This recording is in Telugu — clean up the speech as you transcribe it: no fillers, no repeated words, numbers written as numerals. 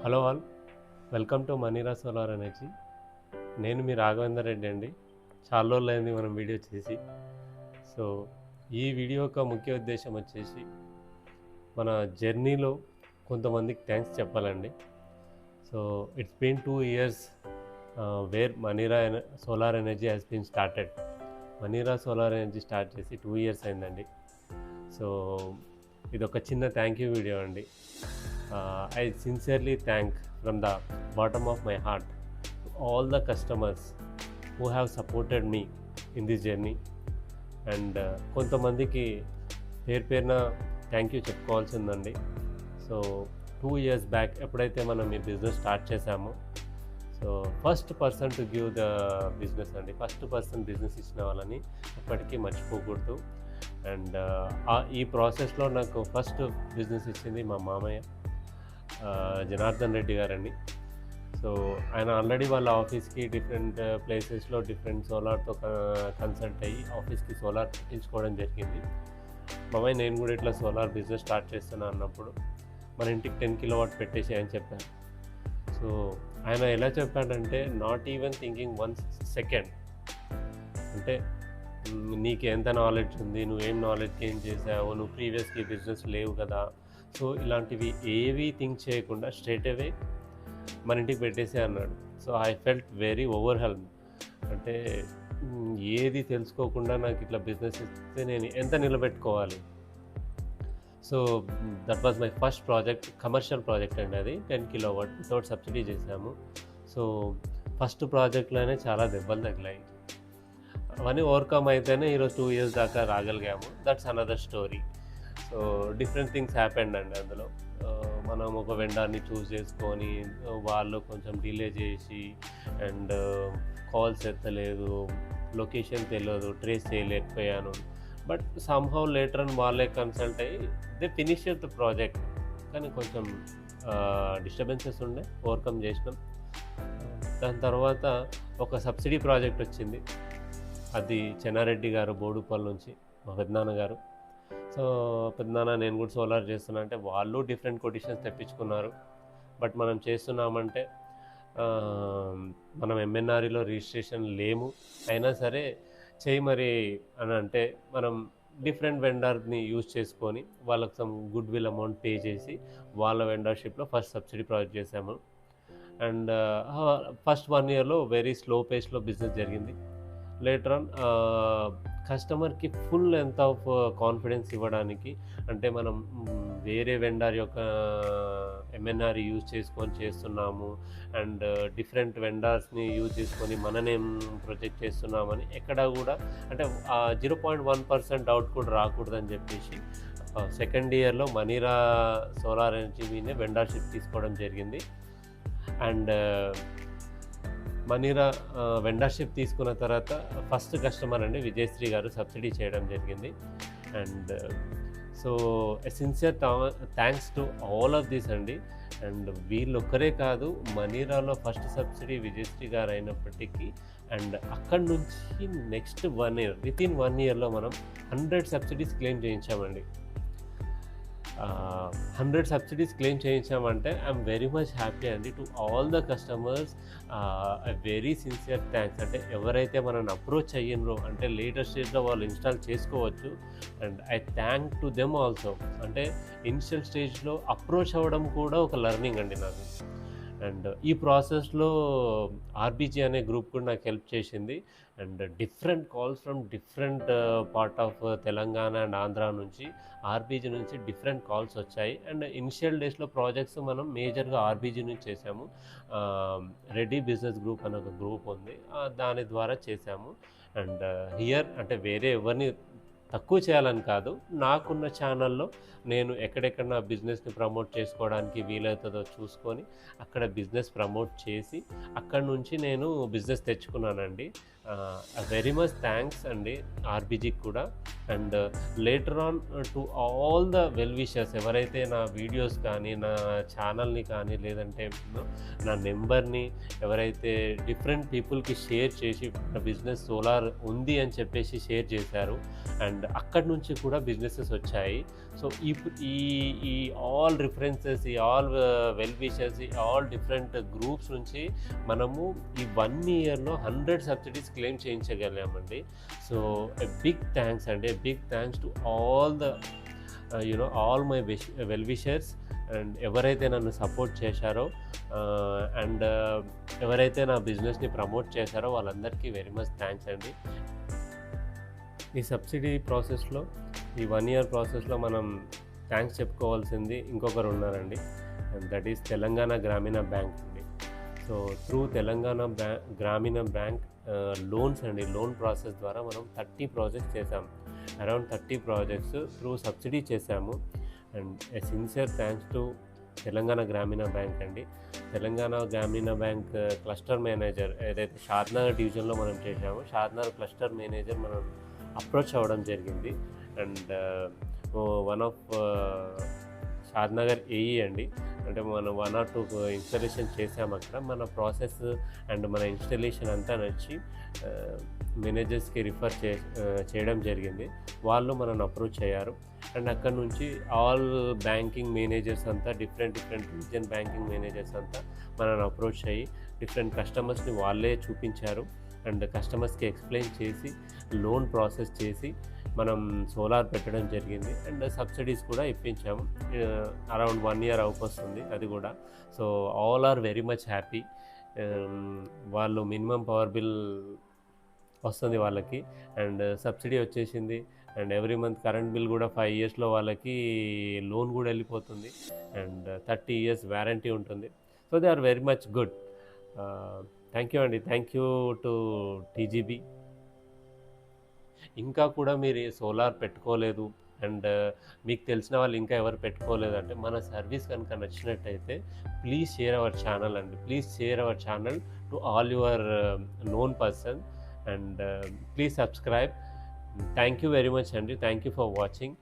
Hello all, welcome to Maneera solar energy. నేను మీ రాఘవేందర్ రెడ్డి అండి. చాలా రోజులైంది మనం వీడియో చేసి. సో ఈ వీడియో యొక్క ముఖ్య ఉద్దేశం వచ్చేసి మన జర్నీలో కొంతమందికి థ్యాంక్స్ చెప్పాలండి. So it's been 2 years where Manira solar energy has been started. Manira solar energy start చేసి 2 years అయిందండి. సో ఇది ఒక చిన్న థ్యాంక్ యూ వీడియో అండి. I sincerely thank from the bottom of my heart to all the customers who have supported me in this journey. And కొంతమందికి పేరున థ్యాంక్ యూ చెప్పుకోవాల్సిందండి. సో 2 years బ్యాక్ ఎప్పుడైతే మనం ఈ బిజినెస్ స్టార్ట్ చేశామో, so first person to give the business అండి. ఫస్ట్ పర్సన్ బిజినెస్ ఇచ్చిన వాళ్ళని ఎప్పటికీ మర్చిపోకూడదు. అండ్ ఈ ప్రాసెస్లో నాకు ఫస్ట్ బిజినెస్ ఇచ్చింది మా మామయ్య జనార్దన్ రెడ్డి గారండి. సో ఆయన ఆల్రెడీ వాళ్ళ ఆఫీస్కి డిఫరెంట్ ప్లేసెస్లో డిఫరెంట్ సోలార్తో కన్సల్ట్ అయ్యి ఆఫీస్కి సోలార్ పెట్టించుకోవడం జరిగింది. మామయ్య నేను కూడా ఇట్లా సోలార్ బిజినెస్ స్టార్ట్ చేస్తున్నా అన్నప్పుడు మన ఇంటికి 10 kilowatt పెట్టేసి అని చెప్పాను. సో ఆయన ఎలా చెప్పాడంటే, నాట్ ఈవెన్ థింకింగ్ 1 second, అంటే నీకు ఎంత నాలెడ్జ్ ఉంది, నువ్వేం నాలెడ్జ్ గెయిన్ చేసావు, నువ్వు ప్రీవియస్లీ బిజినెస్ లేవు కదా, సో ఇలాంటివి ఏవీ థింక్ చేయకుండా స్ట్రైట్ అవే మన ఇంటికి పెట్టేసే అన్నాడు. So I felt very overwhelmed. అంటే ఏది తెలుసుకోకుండా నాకు ఇట్లా బిజినెస్ ఇస్తే నేను ఎంత నిలబెట్టుకోవాలి. So that was my first project, commercial project అండి. అది 10 kilowatt వితౌట్ సబ్సిడీ చేసాము. సో ఫస్ట్ ప్రాజెక్ట్లోనే చాలా దెబ్బలు తగిలాయి. అవన్నీ ఓవర్కమ్ అయితేనే ఈరోజు 2 years దాకా రాగలిగాము. That's another story. So different things happened అండి అందులో. మనం ఒక వెండర్ని చూస్ చేసుకొని వాళ్ళు కొంచెం డిలే చేసి, అండ్ కాల్స్ ఎత్తలేదు, లొకేషన్ తెలియదు, ట్రేస్ చేయలేకపోయాను. బట్ సమ్హౌ లేటర్ అని వాళ్ళే కన్సల్ట్ అయ్యి దే ఫినిష్ ద ప్రాజెక్ట్. కానీ కొంచెం డిస్టర్బెన్సెస్ ఉండే, ఓవర్కమ్ చేసినాం. దాని తర్వాత ఒక సబ్సిడీ ప్రాజెక్ట్ వచ్చింది. అది చెన్నారెడ్డి గారు బోడుపల్లి నుంచి, మా పెద్దనాన్న గారు. సో పెద్దనాన్న నేను కూడా సోలార్ చేస్తున్నా అంటే వాళ్ళు డిఫరెంట్ కొటేషన్స్ తెప్పించుకున్నారు. బట్ మనం చేస్తున్నామంటే మనం ఎంఎన్ఆర్ఈలో రిజిస్ట్రేషన్ లేము, అయినా సరే చేయి మరి అని అంటే మనం డిఫరెంట్ వెండర్ని యూజ్ చేసుకొని వాళ్ళకి some goodwill amount pay చేసి వాళ్ళ వెండర్షిప్లో ఫస్ట్ సబ్సిడీ ప్రాజెక్ట్ చేసాము. అండ్ ఫస్ట్ 1 yearలో వెరీ స్లో పేస్లో బిజినెస్ జరిగింది. లేటర్ ఆన్ కస్టమర్కి ఫుల్ ఎంత ఆఫ్ కాన్ఫిడెన్స్ ఇవ్వడానికి, అంటే మనం వేరే వెండర్ యొక్క ఎంఎన్ఆర్ యూజ్ చేసుకొని చేస్తున్నాము, అండ్ డిఫరెంట్ వెండర్స్ని యూజ్ చేసుకొని మననేం ప్రొజెక్ట్ చేస్తున్నామని ఎక్కడ కూడా అంటే 0.1% డౌట్ కూడా రాకూడదని చెప్పేసి సెకండ్ ఇయర్లో మనీరా సోలార్ ఎనర్జీ మీదే వెండర్షిప్ తీసుకోవడం జరిగింది. అండ్ మనీరా వెండర్షిప్ తీసుకున్న తర్వాత ఫస్ట్ కస్టమర్ అండి విజయశ్రీ గారు సబ్సిడీ చేయడం జరిగింది. And so sincere thanks to all of this అండి. అండ్ వీళ్ళు ఒక్కరే కాదు, మనీరాలో ఫస్ట్ సబ్సిడీ విజయశ్రీ గారు అయినప్పటికీ, అండ్ అక్కడి నుంచి నెక్స్ట్ 1 year, వితిన్ 1 yearలో మనం 100 సబ్సిడీస్ క్లెయిమ్ చేయించామండి. 100 సబ్సిడీస్ క్లెయిమ్ చేయించామంటే ఐఎమ్ వెరీ మచ్ హ్యాపీ అండి. To all the customers very sincere thanks. అంటే ఎవరైతే మనల్ని అప్రోచ్ అయ్యినరో, అంటే లేటర్ స్టేజ్లో వాళ్ళు ఇన్స్టాల్ చేసుకోవచ్చు, and I thank to them also. అంటే ఇనిషియల్ స్టేజ్లో అప్రోచ్ అవ్వడం కూడా ఒక లెర్నింగ్ అండి నాకు. అండ్ ఈ ప్రాసెస్లో ఆర్బీజీ అనే గ్రూప్ కూడా నాకు హెల్ప్ చేసింది. And different calls from different part of Telangana and Andhra నుంచి, ఆర్బీజీ నుంచి డిఫరెంట్ కాల్స్ వచ్చాయి. అండ్ ఇనిషియల్ డేస్లో ప్రాజెక్ట్స్ మనం మేజర్గా ఆర్బీజీ నుంచి చేసాము. రెడ్డి బిజినెస్ గ్రూప్ అనే ఒక గ్రూప్ ఉంది, దాని ద్వారా చేసాము. అండ్ హియర్ అంటే వేరే ఎవరిని తక్కువ చేయాలని కాదు, నాకున్న ఛానల్లో నేను ఎక్కడెక్కడ నా బిజినెస్ని ప్రమోట్ చేసుకోవడానికి వీలవుతుందో చూసుకొని అక్కడ బిజినెస్ ప్రమోట్ చేసి అక్కడ నుంచి నేను బిజినెస్ తెచ్చుకున్నానండి. వెరీ మచ్ థ్యాంక్స్ అండి ఆర్బీజీకి కూడా. And later on to all the well wishers, ఎవరైతే నా వీడియోస్ కానీ నా ఛానల్ని కానీ లేదంటే నా నెంబర్ని ఎవరైతే డిఫరెంట్ పీపుల్కి షేర్ చేసి నా బిజినెస్ సోలార్ ఉంది అని చెప్పేసి షేర్ చేశారు, అండ్ అక్కడి నుంచి కూడా బిజినెసెస్ వచ్చాయి. సో ఈ ఆల్ రిఫరెన్సెస్, ఈ ఆల్ వెల్ విషర్స్, ఈ ఆల్ డిఫరెంట్ గ్రూప్స్ నుంచి మనము ఈ 1 ఇయర్లో 100 సబ్సిడీస్ క్లెయిమ్ చేయించగలిగామండి. సో ఎ బిగ్ థ్యాంక్స్ అండి, a big thanks to all the all my well wishers, and ఎవరైతే నన్ను సపోర్ట్ చేశారో అండ్ ఎవరైతే నా బిజినెస్ని ప్రమోట్ చేశారో వాళ్ళందరికీ వెరీ మచ్ థ్యాంక్స్ అండి. ఈ సబ్సిడీ ప్రాసెస్లో, ఈ 1 ఇయర్ ప్రాసెస్లో మనం థ్యాంక్స్ చెప్పుకోవాల్సింది ఇంకొకరు ఉన్నారండి, అండ్ దట్ ఈస్ తెలంగాణ గ్రామీణ బ్యాంక్ అండి. సో త్రూ తెలంగాణ గ్రామీణ బ్యాంక్ లోన్స్ అండి, లోన్ ప్రాసెస్ ద్వారా మనం 30 ప్రాజెక్ట్స్ చేసాము. అరౌండ్ 30 ప్రాజెక్ట్స్ త్రూ సబ్సిడీ చేశాము. And A sincere thanks to Telangana గ్రామీణ బ్యాంక్ అండి. తెలంగాణ గ్రామీణ బ్యాంక్ క్లస్టర్ మేనేజర్ ఏదైతే షాద్నగర్ డివిజన్లో మనం చేసామో, షాద్నగర్ క్లస్టర్ మేనేజర్ మనం అప్రోచ్ అవ్వడం జరిగింది. And one of Shadnagar AE అండి, అంటే మనం 1 or 2 ఇన్స్టాలేషన్ చేసాము అక్కడ. మన ప్రాసెస్ అండ్ మన ఇన్స్టాలేషన్ అంతా నచ్చి మేనేజర్స్కి రిఫర్ చేయడం జరిగింది. వాళ్ళు మనల్ని అప్రోచ్ అయ్యారు. అండ్ అక్కడ నుంచి ఆల్ బ్యాంకింగ్ మేనేజర్స్ అంతా, డిఫరెంట్ రీజన్ బ్యాంకింగ్ మేనేజర్స్ అంతా మనల్ని అప్రోచ్ అయ్యి డిఫరెంట్ కస్టమర్స్ని వాళ్ళే చూపించారు. అండ్ కస్టమర్స్కి ఎక్స్ప్లెయిన్ చేసి లోన్ ప్రాసెస్ చేసి మనం సోలార్ పెట్టడం జరిగింది. అండ్ సబ్సిడీస్ కూడా ఇప్పించాము. అరౌండ్ 1 ఇయర్ అవుకొస్తుంది అది కూడా. So all are very much happy. వాళ్ళు మినిమం పవర్ బిల్ వస్తుంది వాళ్ళకి, అండ్ సబ్సిడీ వచ్చేసింది. And every month current bill కూడా 5 ఇయర్స్లో వాళ్ళకి లోన్ కూడా వెళ్ళిపోతుంది. అండ్ 30 ఇయర్స్ వ్యారంటీ ఉంటుంది. So they are very much good. Thank you అండి, థ్యాంక్ యూ టు టీజీబీ. ఇంకా కూడా మీరు సోలార్ పెట్టుకోలేదు అండ్ మీకు తెలిసిన వాళ్ళు ఇంకా ఎవరు పెట్టుకోలేదు అంటే, మన సర్వీస్ కనుక నచ్చినట్టయితే ప్లీజ్ షేర్ అవర్ ఛానల్ అండి. Please share our channel to all your known person and please subscribe. Thank you very much అండి. Thank you for watching.